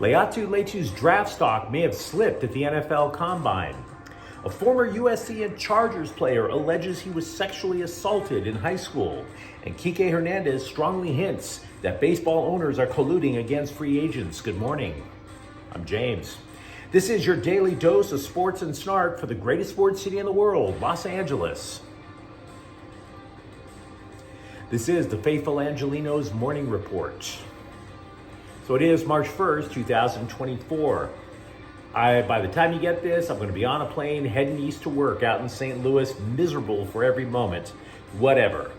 Laiatu Latu's draft stock may have slipped at the NFL Combine. A former USC and Chargers player alleges he was sexually assaulted in high school. And Kike Hernandez strongly hints that baseball owners are colluding against free agents. Good morning. I'm James. This is your daily dose of sports and snark for the greatest sports city in the world, Los Angeles. This is the faithful Angelenos Morning Report. So it is March 1st, 2024. By the time you get this, I'm going to be on a plane heading east to work out in St. Louis, miserable for every moment. Whatever.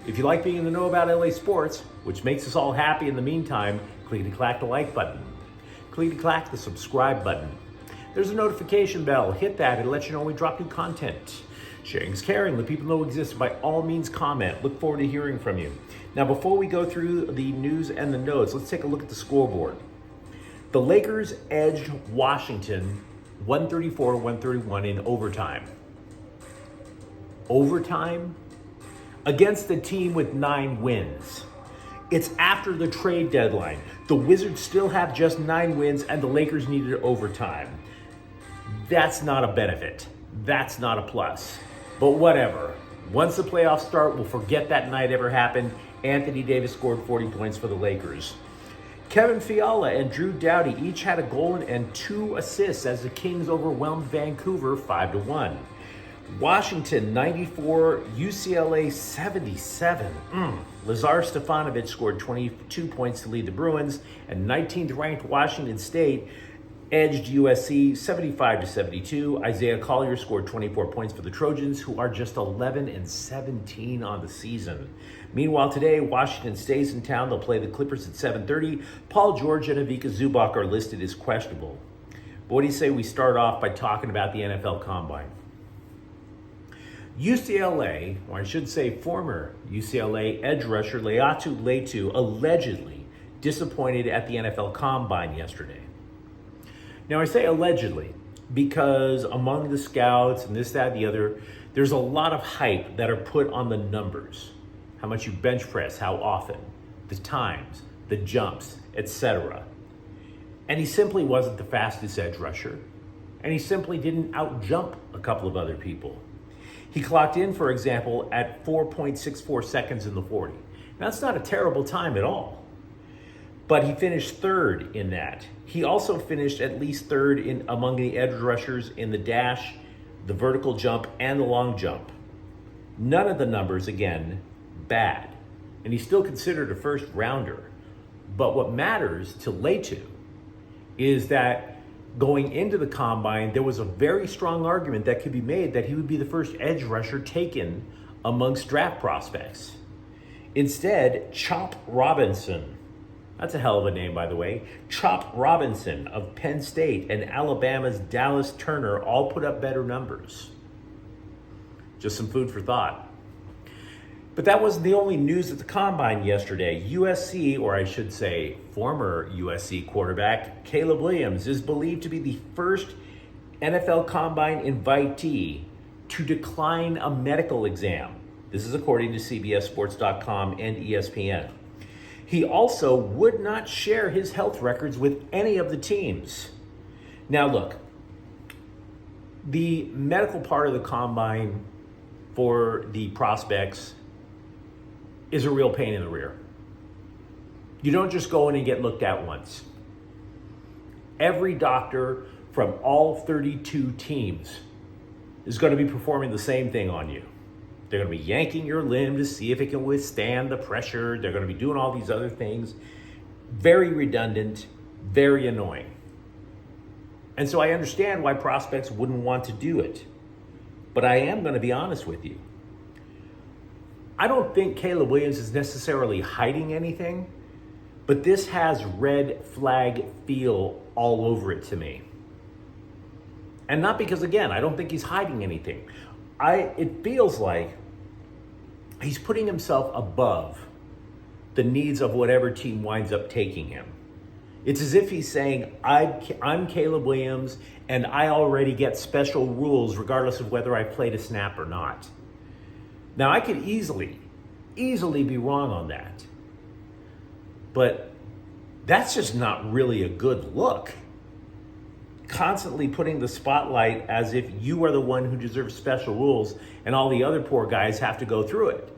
If you like being in the know about LA sports, which makes us all happy in the meantime, clickety-clack the like button. Clickety-clack the subscribe button. There's a notification bell. Hit that. It'll let you know when we drop new content. Sharing is caring. Let people know we exist. By all means, comment. Look forward to hearing from you. Now, before we go through the news and the notes, let's take a look at the scoreboard. The Lakers edged Washington 134-131 in overtime. Overtime? Against a team with 9 wins. It's after the trade deadline. The Wizards still have just 9 wins, and the Lakers needed overtime. That's not a benefit. That's not a plus. But whatever. Once the playoffs start, we'll forget that night ever happened. Anthony Davis scored 40 points for the Lakers. Kevin Fiala and Drew Doughty each had a goal and 2 assists as the Kings overwhelmed Vancouver 5-1. Washington 94, UCLA 77. Lazar Stefanovic scored 22 points to lead the Bruins, and 19th ranked Washington State edged USC 75-72. Isaiah Collier scored 24 points for the Trojans, who are just 11-17 on the season. Meanwhile, today, Washington stays in town. They'll play the Clippers at 7:30. Paul George and Ivica Zubac are listed as questionable. But what do you say we start off by talking about the NFL Combine? UCLA, or I should say former UCLA edge rusher Laiatu Latu, allegedly disappointed at the NFL Combine yesterday. Now, I say allegedly because among the scouts and this, that, and the other, there's a lot of hype that are put on the numbers. How much you bench press, how often, the times, the jumps, etc. And he simply wasn't the fastest edge rusher. And he simply didn't out-jump a couple of other people. He clocked in, for example, at 4.64 seconds in the 40. Now, that's not a terrible time at all. But he finished third in that. He also finished at least third in among the edge rushers in the dash, the vertical jump, and the long jump. None of the numbers, again, bad. And he's still considered a first rounder. But what matters to Latu is that going into the Combine, there was a very strong argument that could be made that he would be the first edge rusher taken amongst draft prospects. Instead, Chop Robinson, that's a hell of a name, by the way, Chop Robinson of Penn State and Alabama's Dallas Turner all put up better numbers. Just some food for thought. But that wasn't the only news at the Combine yesterday. USC, or I should say former USC quarterback, Caleb Williams, is believed to be the first NFL Combine invitee to decline a medical exam. This is according to CBSSports.com and ESPN. He also would not share his health records with any of the teams. Now look, the medical part of the Combine for the prospects is a real pain in the rear. You don't just go in and get looked at once. Every doctor from all 32 teams is going to be performing the same thing on you. They're going to be yanking your limb to see if it can withstand the pressure. They're going to be doing all these other things. Very redundant, very annoying. And so I understand why prospects wouldn't want to do it. But I am going to be honest with you. I don't think Caleb Williams is necessarily hiding anything, but this has red flag feel all over it to me. And not because, again, I don't think he's hiding anything. It feels like he's putting himself above the needs of whatever team winds up taking him. It's as if he's saying, I'm Caleb Williams, and I already get special rules regardless of whether I played a snap or not. Now, I could easily be wrong on that. But That's just not really a good look. Constantly putting the spotlight as if you are the one who deserves special rules and all the other poor guys have to go through it.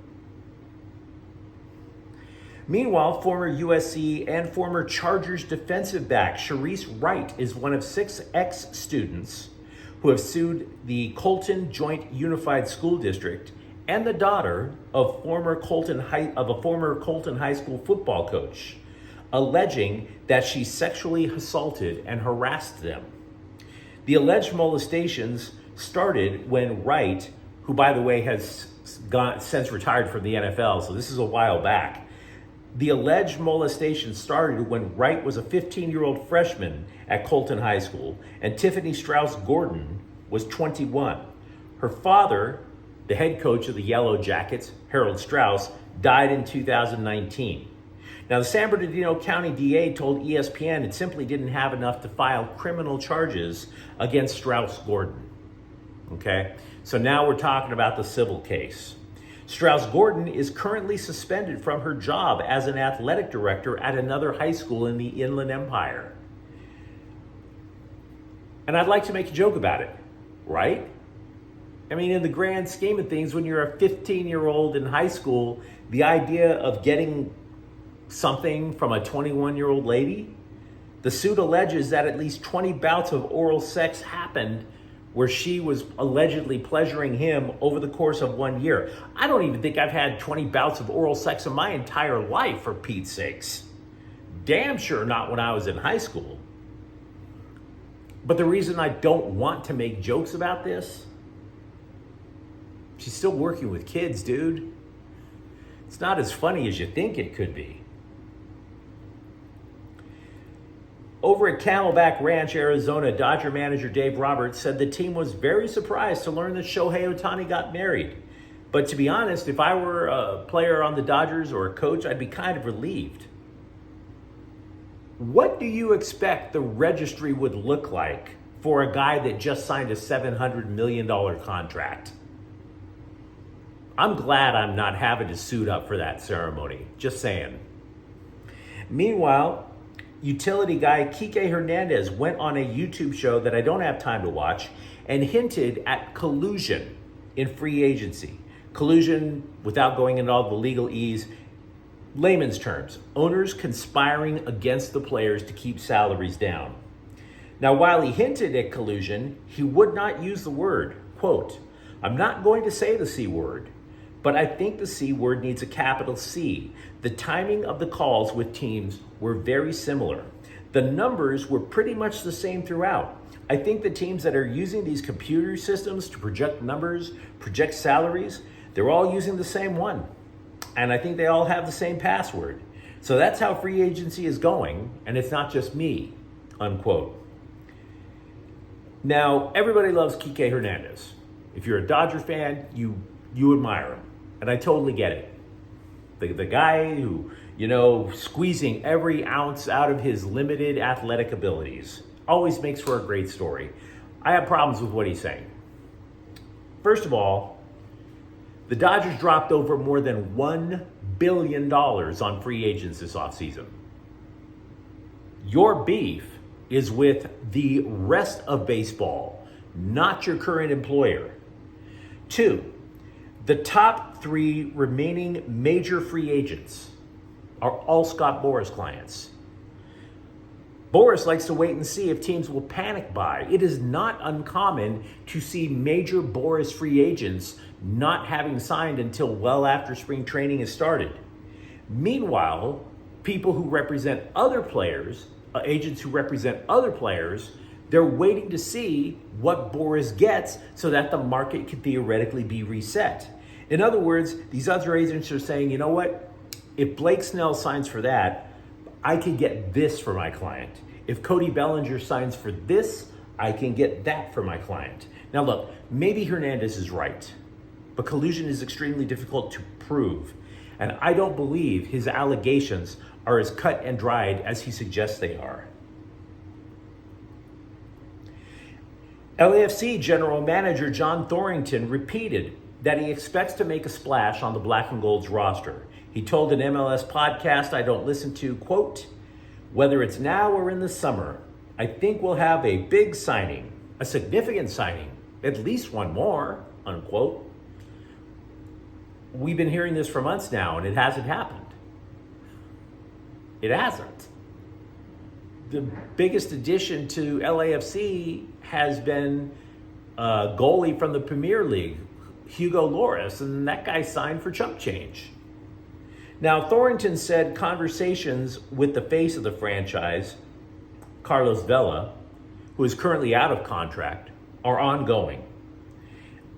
Meanwhile, former USC and former Chargers defensive back Sharice Wright is one of 6 ex-students who have sued the Colton Joint Unified School District and the daughter of a former Colton High School football coach, alleging that she sexually assaulted and harassed them. The alleged molestations started when Wright, who by the way has since retired from the NFL, so this is a while back. The alleged molestation started when Wright was a 15-year-old freshman at Colton High School and Tiffany Strauss Gordon was 21. Her father, the head coach of the Yellow Jackets, Harold Strauss, died in 2019. Now, the San Bernardino County DA told ESPN it simply didn't have enough to file criminal charges against Strauss Gordon. Okay, so now we're talking about the civil case. Strauss Gordon is currently suspended from her job as an athletic director at another high school in the Inland Empire. And I'd like to make a joke about it, right? I mean, in the grand scheme of things, when you're a 15-year-old in high school, the idea of getting something from a 21-year-old lady, the suit alleges that at least 20 bouts of oral sex happened where she was allegedly pleasuring him over the course of 1 year. I don't even think I've had 20 bouts of oral sex in my entire life, for Pete's sakes. Damn sure not when I was in high school. But the reason I don't want to make jokes about this, she's still working with kids, dude. It's not as funny as you think it could be. Over at Camelback Ranch, Arizona, Dodger manager Dave Roberts said the team was very surprised to learn that Shohei Ohtani got married. But to be honest, if I were a player on the Dodgers or a coach, I'd be kind of relieved. What do you expect the registry would look like for a guy that just signed a $700 million contract? I'm glad I'm not having to suit up for that ceremony. Just saying. Meanwhile, utility guy Kike Hernandez went on a YouTube show that I don't have time to watch and hinted at collusion in free agency. Collusion, without going into all the legalese, layman's terms, owners conspiring against the players to keep salaries down. Now, while he hinted at collusion, he would not use the word, quote, "I'm not going to say the C word, but I think the C word needs a capital C. The timing of the calls with teams were very similar. The numbers were pretty much the same throughout. I think the teams that are using these computer systems to project numbers, project salaries, they're all using the same one. And I think they all have the same password. So that's how free agency is going, and it's not just me," unquote. Now, everybody loves Kike Hernandez. If you're a Dodger fan, you admire him. And I totally get it. The guy who, squeezing every ounce out of his limited athletic abilities always makes for a great story. I have problems with what he's saying. First of all, the Dodgers dropped over more than $1 billion on free agents this offseason. Your beef is with the rest of baseball, not your current employer. 2, the top 3 remaining major free agents are all Scott Boras clients. Boras likes to wait and see if teams will panic buy. It is not uncommon to see major Boras free agents not having signed until well after spring training has started. Meanwhile, people who represent other players, agents who represent other players, they're waiting to see what Boras gets so that the market can theoretically be reset. In other words, these other agents are saying, you know what? If Blake Snell signs for that, I can get this for my client. If Cody Bellinger signs for this, I can get that for my client. Now look, maybe Hernandez is right, but collusion is extremely difficult to prove. And I don't believe his allegations are as cut and dried as he suggests they are. LAFC General Manager John Thorrington repeated that he expects to make a splash on the Black and Gold's roster. He told an MLS podcast I don't listen to, quote, Whether it's now or in the summer, I think we'll have a big signing, a significant signing, at least one more, unquote. We've been hearing this for months now, and it hasn't happened. It hasn't. The biggest addition to LAFC has been a goalie from the Premier League, Hugo Lloris, and that guy signed for chump change. Now, Thornton said conversations with the face of the franchise, Carlos Vela, who is currently out of contract, are ongoing.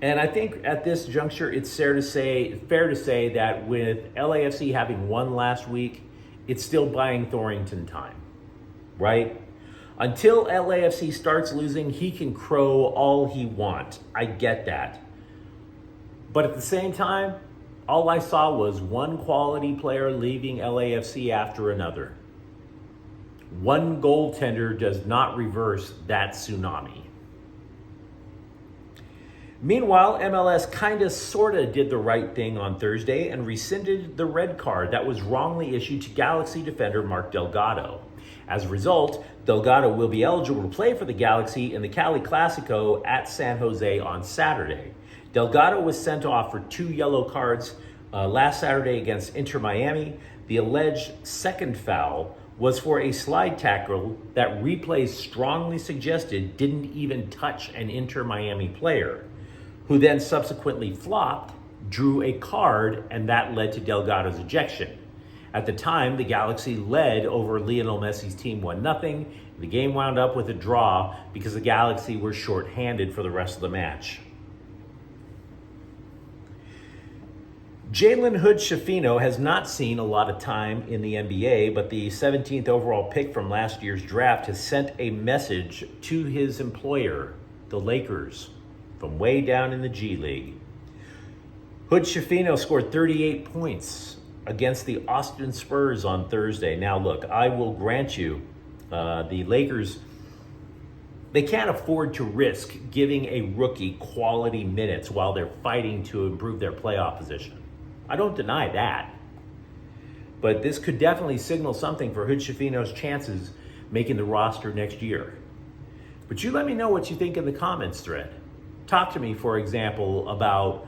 And I think at this juncture, it's fair to say that with LAFC having won last week, it's still buying Thornton time, right? Until LAFC starts losing, he can crow all he wants. I get that. But at the same time, all I saw was one quality player leaving LAFC after another. One goaltender does not reverse that tsunami. Meanwhile, MLS kinda sorta did the right thing on Thursday and rescinded the red card that was wrongly issued to Galaxy defender Mark Delgado. As a result, Delgado will be eligible to play for the Galaxy in the Cali Clasico at San Jose on Saturday. Delgado was sent off for 2 yellow cards last Saturday against Inter Miami. The alleged second foul was for a slide tackle that replays strongly suggested didn't even touch an Inter Miami player, who then subsequently flopped, drew a card, and that led to Delgado's ejection. At the time, the Galaxy led over Lionel Messi's team 1-0. The game wound up with a draw because the Galaxy were shorthanded for the rest of the match. Jalen Hood-Schifino has not seen a lot of time in the NBA, but the 17th overall pick from last year's draft has sent a message to his employer, the Lakers, from way down in the G League. Hood-Schifino scored 38 points against the Austin Spurs on Thursday. Now, look, I will grant you, the Lakers, they can't afford to risk giving a rookie quality minutes while they're fighting to improve their playoff position. I don't deny that. But this could definitely signal something for Hood-Schifino's chances making the roster next year. But you let me know what you think in the comments thread. Talk to me, for example, about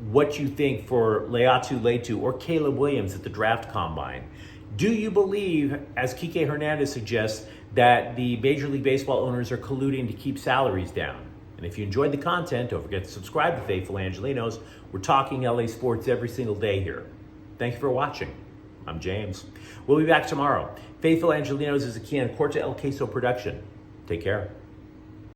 what you think for Laiatu Latu or Caleb Williams at the draft combine. Do you believe, as Kike Hernandez suggests, that the Major League Baseball owners are colluding to keep salaries down? And if you enjoyed the content, don't forget to subscribe to Faithful Angelenos. We're talking LA sports every single day here. Thank you for watching. I'm James. We'll be back tomorrow. Faithful Angelenos is a Kian Corta El Queso production. Take care.